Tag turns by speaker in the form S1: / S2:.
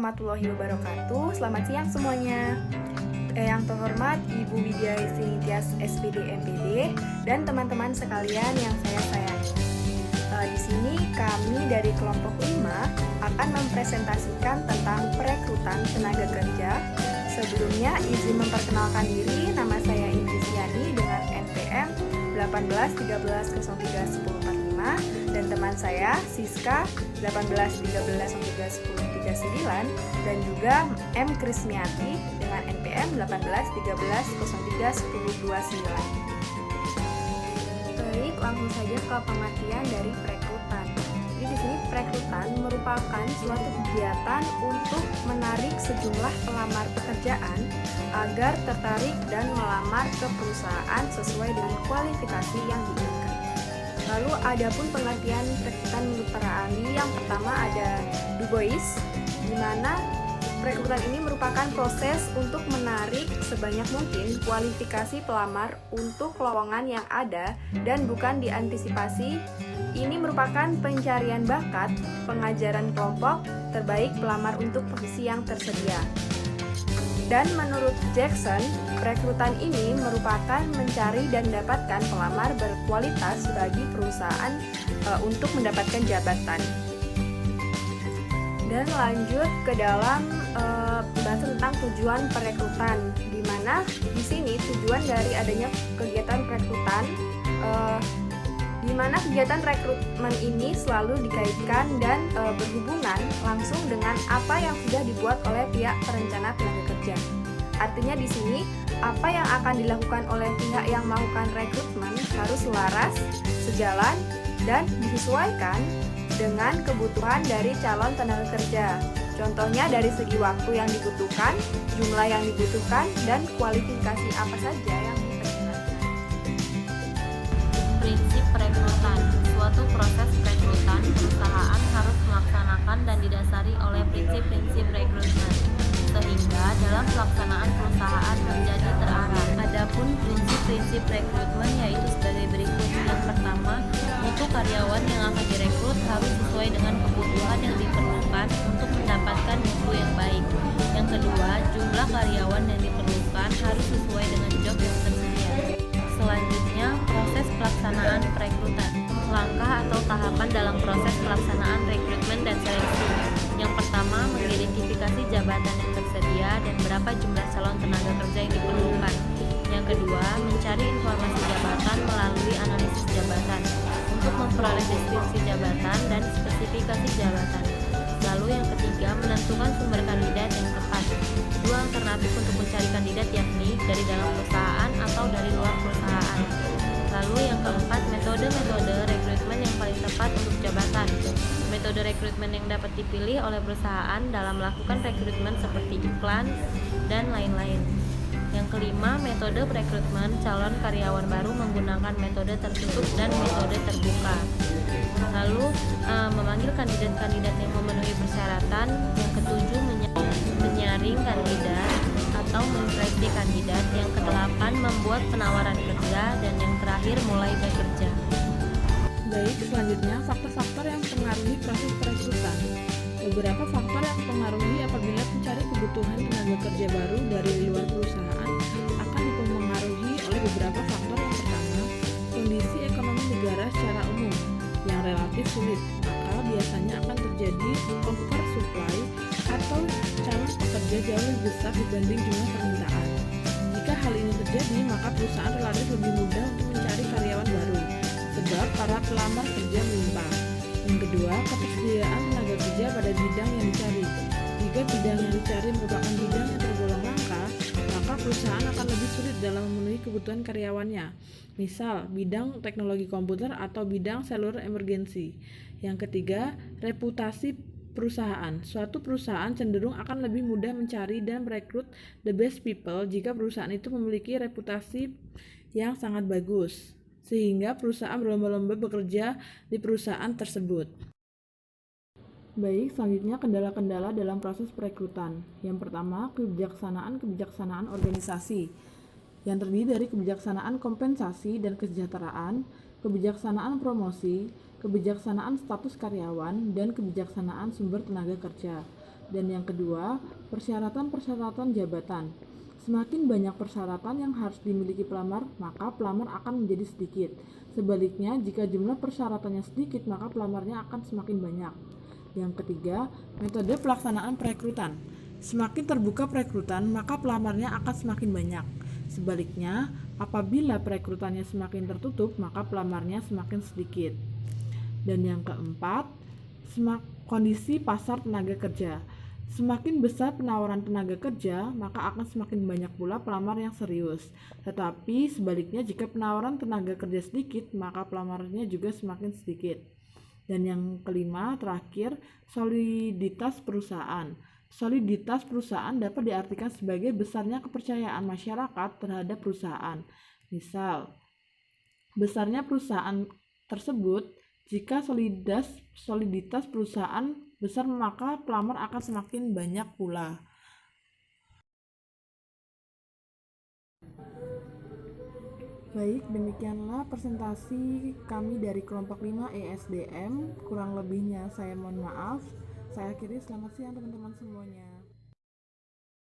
S1: warahmatullahi wabarakatuh. Selamat siang semuanya. Yang terhormat Ibu Widya Sinitias SPD MPD dan teman-teman sekalian yang saya sayangi. Di sini kami dari kelompok 5 akan mempresentasikan tentang perekrutan tenaga kerja. Sebelumnya izin memperkenalkan diri, nama saya Indrisyani dengan NPM 1813031045 dan teman saya Siska 1813031039 dan juga M. Krismiati dengan NPM 1813031029. Baik, langsung saja ke pengertian dari perekrutan. Jadi di sini perekrutan merupakan suatu kegiatan untuk menarik sejumlah pelamar pekerjaan agar tertarik dan melamar ke perusahaan sesuai dengan kualifikasi yang diinginkan. Lalu adapun pengertian perekrutan menurut para ahli, yang pertama ada Du Bois, di mana perekrutan ini merupakan proses untuk menarik sebanyak mungkin kualifikasi pelamar untuk lowongan yang ada dan bukan diantisipasi. Ini merupakan pencarian bakat, pengajaran kelompok terbaik pelamar untuk posisi yang tersedia. Dan menurut Jackson, perekrutan ini merupakan mencari dan mendapatkan pelamar berkualitas bagi perusahaan untuk mendapatkan jabatan. Dan lanjut ke dalam bahas tentang tujuan perekrutan, di mana di sini tujuan dari adanya kegiatan perekrutan, di mana kegiatan rekrutmen ini selalu dikaitkan dan berhubungan langsung dengan apa yang sudah dibuat oleh pihak perencana tenaga kerja. Artinya di sini apa yang akan dilakukan oleh pihak yang melakukan rekrutmen harus selaras, sejalan, dan disesuaikan dengan kebutuhan dari calon tenaga kerja. Contohnya dari segi waktu yang dibutuhkan, jumlah yang dibutuhkan, dan kualifikasi apa saja yang diperlukan.
S2: Prinsip perekrutan. Suatu proses perekrutan perusahaan harus melaksanakan dan didasari oleh prinsip-prinsip rekrutmen, sehingga dalam pelaksanaan perusahaan menjadi terarah. Adapun prinsip-prinsip rekrutmen yaitu sebagai berikut. Yang pertama, mutu karyawan yang akan direkrut harus sesuai dengan kebutuhan yang diperlukan untuk mendapatkan mutu yang baik. Yang kedua, jumlah karyawan yang diperlukan harus sesuai dengan job yang tersedia. Selanjutnya, proses pelaksanaan perekrutan. Langkah atau tahapan dalam proses pelaksanaan rekrutmen dan seleksi. Yang pertama, mengidentifikasi jabatan yang tersedia dan berapa jumlah calon tenaga kerja yang diperlukan. Yang kedua, mencari informasi jabatan melalui analisis jabatan untuk memperoleh deskripsi jabatan dan spesifikasi jabatan. Lalu yang ketiga, menentukan sumber kandidat yang tepat. Dua alternatif untuk mencari kandidat yakni dari dalam perusahaan atau dari luar perusahaan. Lalu yang keempat, metode-metode rekrutmen yang paling tepat untuk jabatan. Metode rekrutmen yang dapat dipilih oleh perusahaan dalam melakukan rekrutmen seperti iklan dan lain-lain. Yang kelima, metode rekrutmen calon karyawan baru menggunakan metode tertutup dan metode terbuka. Lalu memanggil kandidat-kandidat yang memenuhi persyaratan. Yang ketujuh, menyaring kandidat atau menseleksi kandidat. Yang kedelapan, membuat penawaran kerja. Dan yang terakhir, mulai bekerja.
S3: Baik, selanjutnya faktor-faktor yang mempengaruhi proses perekrutan. Beberapa faktor yang mempengaruhi apabila mencari kebutuhan tenaga kerja baru dari luar perusahaan akan dipengaruhi oleh beberapa faktor. Yang pertama, kondisi ekonomi negara secara umum yang relatif sulit, maka biasanya akan terjadi oversupply atau calon pekerja jauh lebih besar dibanding jumlah permintaan. Jika hal ini terjadi, maka perusahaan relatif lebih mudah untuk mencari karyawan baru, sebab para pelamar kerja melimpah. Yang kedua, ketersediaan tenaga kerja pada bidang yang dicari. Jika bidang yang dicari merupakan bidang yang tergolong langka, maka perusahaan akan lebih sulit dalam memenuhi kebutuhan karyawannya. Misal, bidang teknologi komputer atau bidang seluler emergensi. Yang ketiga, reputasi perusahaan. Suatu perusahaan cenderung akan lebih mudah mencari dan merekrut the best people jika perusahaan itu memiliki reputasi yang sangat bagus, sehingga perusahaan berlomba-lomba bekerja di perusahaan tersebut. Baik, selanjutnya kendala-kendala dalam proses perekrutan. Yang pertama, kebijaksanaan organisasi, yang terdiri dari kebijaksanaan kompensasi dan kesejahteraan, kebijaksanaan promosi, kebijaksanaan status karyawan, dan kebijaksanaan sumber tenaga kerja. Dan yang kedua, persyaratan-persyaratan jabatan. Semakin banyak persyaratan yang harus dimiliki pelamar, maka pelamar akan menjadi sedikit. Sebaliknya, jika jumlah persyaratannya sedikit, maka pelamarnya akan semakin banyak. Yang ketiga, metode pelaksanaan perekrutan. Semakin terbuka perekrutan, maka pelamarnya akan semakin banyak. Sebaliknya, apabila perekrutannya semakin tertutup, maka pelamarnya semakin sedikit. Dan yang keempat, kondisi pasar tenaga kerja. Semakin besar penawaran tenaga kerja, maka akan semakin banyak pula pelamar yang serius. Tetapi sebaliknya, jika penawaran tenaga kerja sedikit, maka pelamarnya juga semakin sedikit. Dan yang kelima, terakhir, soliditas perusahaan. Soliditas perusahaan dapat diartikan sebagai besarnya kepercayaan masyarakat terhadap perusahaan. Misal, besarnya perusahaan tersebut, jika soliditas perusahaan besar, maka pelamar akan semakin banyak pula. Baik, demikianlah presentasi kami dari kelompok 5 ESDM. Kurang lebihnya saya mohon maaf. Saya akhiri, selamat siang teman-teman semuanya.